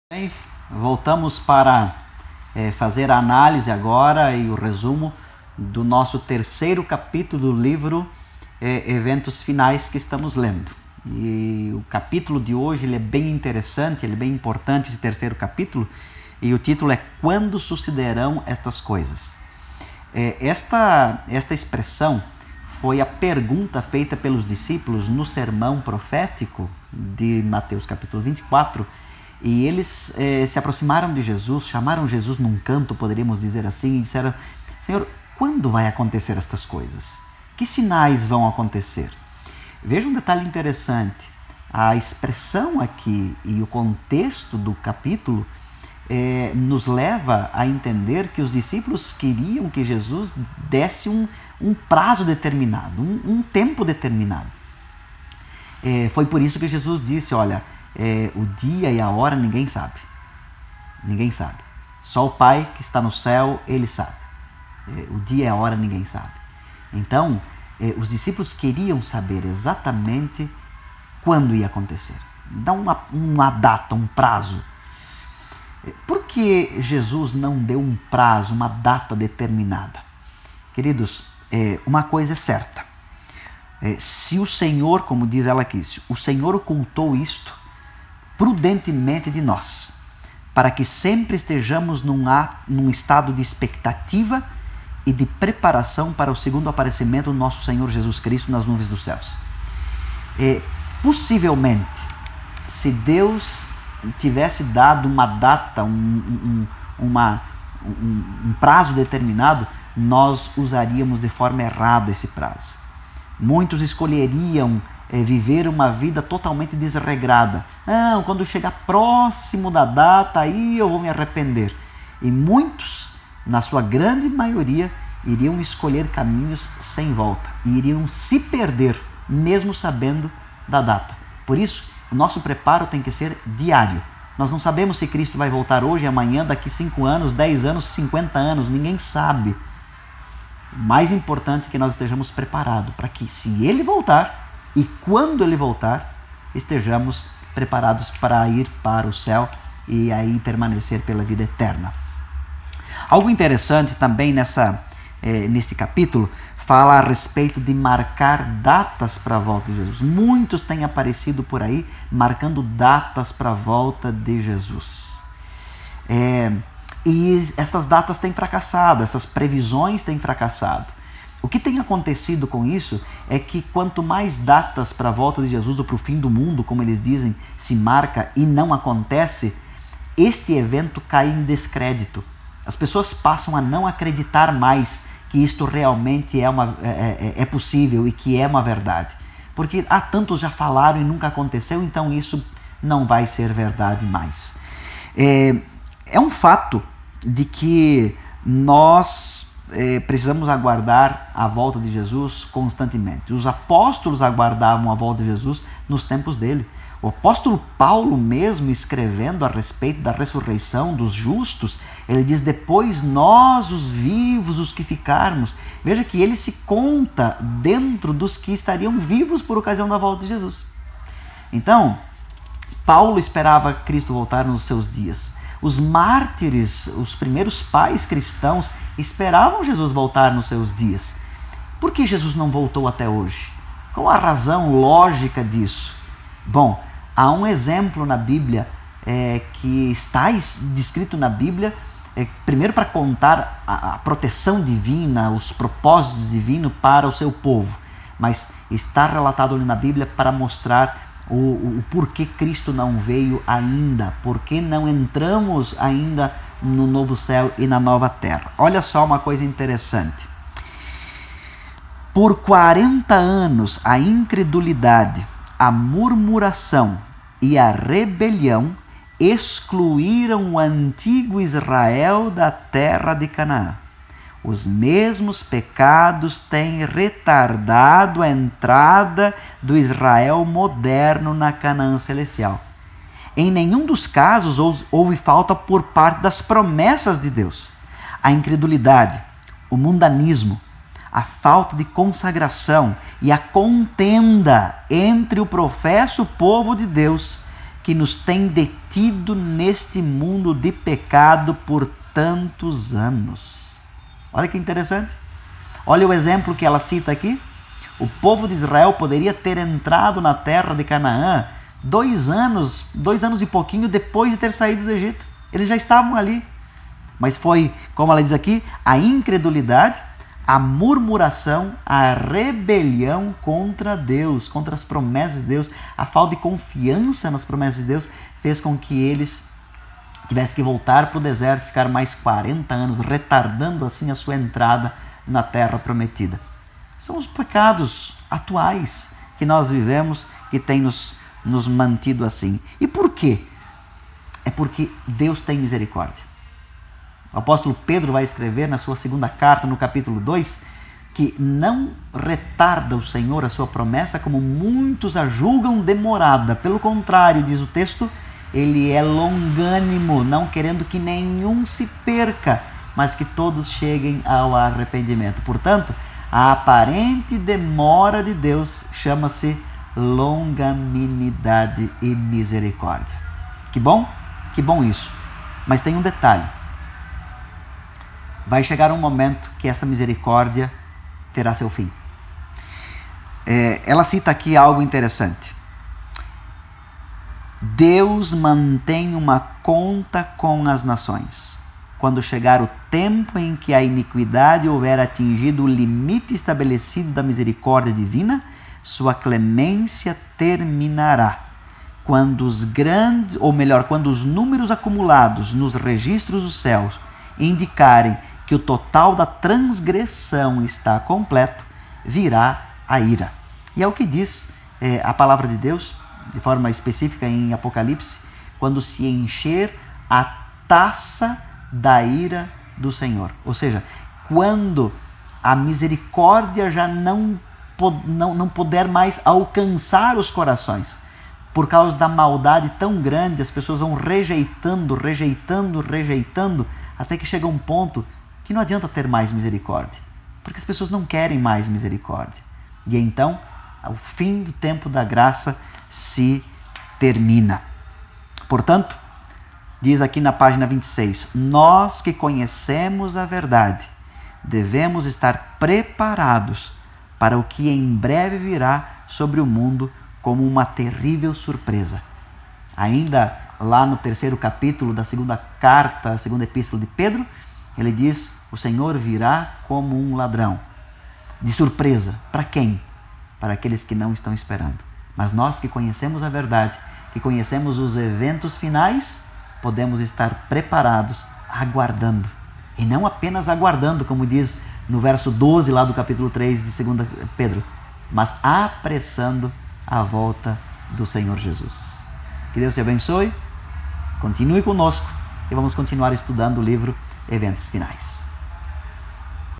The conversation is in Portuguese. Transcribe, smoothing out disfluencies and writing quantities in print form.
Bem, voltamos para fazer a análise agora e o resumo do nosso terceiro capítulo do livro Eventos Finais que estamos lendo. E o capítulo de hoje ele é bem interessante, ele é bem importante, esse terceiro capítulo, e o título é Quando Sucederão Estas Coisas? Esta expressão foi a pergunta feita pelos discípulos no sermão profético de Mateus capítulo 24, e eles se aproximaram de Jesus, chamaram Jesus num canto, poderíamos dizer assim, e disseram: Senhor, quando vai acontecer estas coisas? Que sinais vão acontecer? Veja um detalhe interessante, a expressão aqui e o contexto do capítulo nos leva a entender que os discípulos queriam que Jesus desse um prazo determinado, um tempo determinado. Foi por isso que Jesus disse: olha, o dia e a hora ninguém sabe. Ninguém sabe. Só o Pai que está no céu, Ele sabe. O dia e a hora ninguém sabe. Então, os discípulos queriam saber exatamente quando ia acontecer. Dá uma data, um prazo. Por que Jesus não deu um prazo, uma data determinada? Queridos, uma coisa é certa. Se o Senhor, como diz ela aqui, o Senhor ocultou isto prudentemente de nós, para que sempre estejamos num estado de expectativa e de preparação para o segundo aparecimento do nosso Senhor Jesus Cristo nas nuvens dos céus. Possivelmente, se Deus tivesse dado uma data, um prazo determinado, nós usaríamos de forma errada esse prazo. Muitos escolheriam viver uma vida totalmente desregrada. Não, quando chegar próximo da data, aí eu vou me arrepender. E muitos, na sua grande maioria, iriam escolher caminhos sem volta. E iriam se perder, mesmo sabendo da data. Por isso, o nosso preparo tem que ser diário. Nós não sabemos se Cristo vai voltar hoje, amanhã, daqui 5 anos, 10 anos, 50 anos. Ninguém sabe. O mais importante é que nós estejamos preparados para que, se Ele voltar, e quando Ele voltar, estejamos preparados para ir para o céu e aí permanecer pela vida eterna. Algo interessante também neste capítulo fala a respeito de marcar datas para a volta de Jesus. Muitos têm aparecido por aí marcando datas para a volta de Jesus. E essas datas têm fracassado, essas previsões têm fracassado. O que tem acontecido com isso é que quanto mais datas para a volta de Jesus ou para o fim do mundo, como eles dizem, se marca e não acontece, este evento cai em descrédito. As pessoas passam a não acreditar mais que isto realmente é possível e que é uma verdade. Porque tantos já falaram e nunca aconteceu, então isso não vai ser verdade mais. É um fato de que nós precisamos aguardar a volta de Jesus constantemente. Os apóstolos aguardavam a volta de Jesus nos tempos dele. O apóstolo Paulo mesmo, escrevendo a respeito da ressurreição dos justos, ele diz: depois nós, os vivos, os que ficarmos. Veja que ele se conta dentro dos que estariam vivos por ocasião da volta de Jesus. Então, Paulo esperava Cristo voltar nos seus dias. Os mártires, os primeiros pais cristãos, esperavam Jesus voltar nos seus dias. Por que Jesus não voltou até hoje? Qual a razão lógica disso? Bom, há um exemplo na Bíblia que está descrito na Bíblia, primeiro para contar a proteção divina, os propósitos divinos para o seu povo, mas está relatado ali na Bíblia para mostrar o porquê Cristo não veio ainda, porquê não entramos ainda no novo céu e na nova terra. Olha só uma coisa interessante. Por 40 anos a incredulidade, a murmuração e a rebelião excluíram o antigo Israel da terra de Canaã. Os mesmos pecados têm retardado a entrada do Israel moderno na Canaã celestial. Em nenhum dos casos houve falta por parte das promessas de Deus. A incredulidade, o mundanismo, a falta de consagração e a contenda entre o professo povo de Deus que nos tem detido neste mundo de pecado por tantos anos. Olha que interessante. Olha o exemplo que ela cita aqui. O povo de Israel poderia ter entrado na terra de Canaã 2 anos e pouquinho depois de ter saído do Egito. Eles já estavam ali. Mas foi, como ela diz aqui, a incredulidade, a murmuração, a rebelião contra Deus, contra as promessas de Deus, a falta de confiança nas promessas de Deus, fez com que eles tivessem que voltar para o deserto, ficar mais 40 anos, retardando assim a sua entrada na terra prometida. São os pecados atuais que nós vivemos, que têm nos mantido assim. E por quê? É porque Deus tem misericórdia. O apóstolo Pedro vai escrever na sua segunda carta, no capítulo 2, que não retarda o Senhor a sua promessa, como muitos a julgam demorada. Pelo contrário, diz o texto, ele é longânimo, não querendo que nenhum se perca, mas que todos cheguem ao arrependimento. Portanto, a aparente demora de Deus chama-se longanimidade e misericórdia. Que bom isso. Mas tem um detalhe. Vai chegar um momento que essa misericórdia terá seu fim. Ela cita aqui algo interessante. Deus mantém uma conta com as nações. Quando chegar o tempo em que a iniquidade houver atingido o limite estabelecido da misericórdia divina, sua clemência terminará. Quando os números acumulados nos registros dos céus indicarem que o total da transgressão está completo, virá a ira. E é o que diz a palavra de Deus, de forma específica em Apocalipse, quando se encher a taça da ira do Senhor. Ou seja, quando a misericórdia já não puder mais alcançar os corações, por causa da maldade tão grande, as pessoas vão rejeitando, até que chega um ponto que não adianta ter mais misericórdia, porque as pessoas não querem mais misericórdia. E então, o fim do tempo da graça se termina. Portanto, diz aqui na página 26, nós que conhecemos a verdade, devemos estar preparados para o que em breve virá sobre o mundo como uma terrível surpresa. Ainda lá no 3º capítulo da segunda carta, a segunda epístola de Pedro, ele diz, o Senhor virá como um ladrão. De surpresa. Para quem? Para aqueles que não estão esperando. Mas nós que conhecemos a verdade, que conhecemos os eventos finais, podemos estar preparados, aguardando. E não apenas aguardando, como diz no verso 12 lá do capítulo 3 de 2 Pedro, mas apressando a volta do Senhor Jesus. Que Deus te abençoe, continue conosco e vamos continuar estudando o livro Eventos Finais.